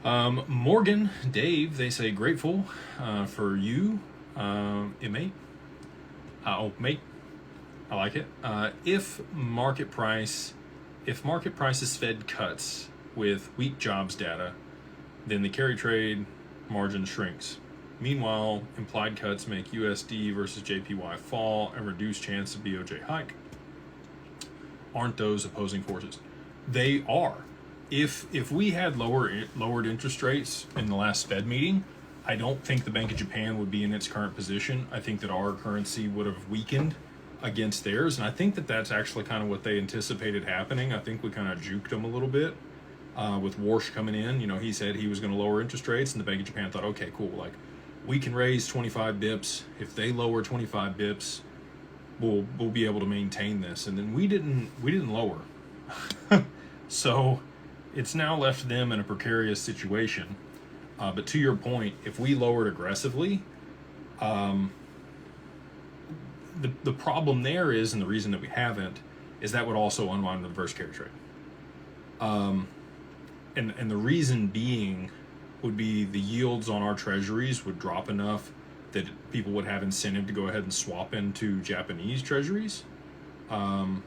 Morgan, Dave, they say grateful for you, mate. Mate, I like it. If market prices Fed cuts with weak jobs data, then the carry trade margin shrinks. Meanwhile, implied cuts make USD versus JPY fall and reduce chance of BOJ hike. Aren't those opposing forces? They are. If we had lowered interest rates in the last Fed meeting, I don't think the Bank of Japan would be in its current position. I think that our currency would have weakened against theirs, and I think that that's actually kind of what they anticipated happening. I think we kind of juked them a little bit with Warsh coming in. You know, he said he was going to lower interest rates, and the Bank of Japan thought, okay, cool, like we can raise 25 bips. If they lower 25 bips, we'll be able to maintain this. And then we didn't lower. So it's now left them in a precarious situation. But to your point, if we lowered aggressively, the problem there is, and the reason that we haven't, is that would also unwind the reverse carry trade. And the reason being would be the yields on our treasuries would drop enough that people would have incentive to go ahead and swap into Japanese treasuries. And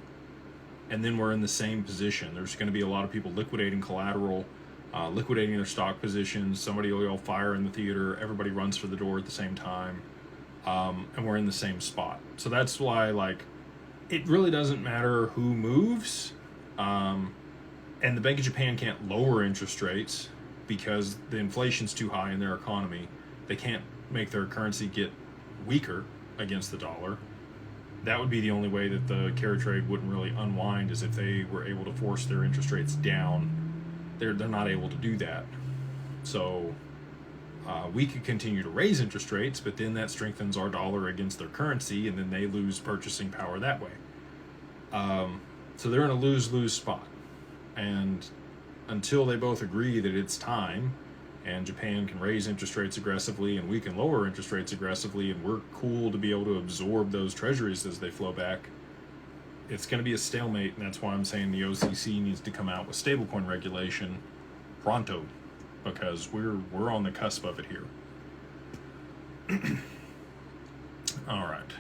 then we're in the same position. There's going to be a lot of people liquidating collateral, liquidating their stock positions. Somebody will yell fire in the theater. Everybody runs for the door at the same time. And we're in the same spot. So that's why, like, it really doesn't matter who moves. And the Bank of Japan can't lower interest rates because the inflation's too high in their economy. They can't make their currency get weaker against the dollar. That would be the only way that the carry trade wouldn't really unwind, is if they were able to force their interest rates down. They're not able to do that. So we could continue to raise interest rates, but then that strengthens our dollar against their currency, and then they lose purchasing power that way. So they're in a lose-lose spot. And until they both agree that it's time, and Japan can raise interest rates aggressively and we can lower interest rates aggressively, and we're cool to be able to absorb those treasuries as they flow back, it's going to be a stalemate. And that's why I'm saying the OCC needs to come out with stablecoin regulation pronto, because we're on the cusp of it here. All right.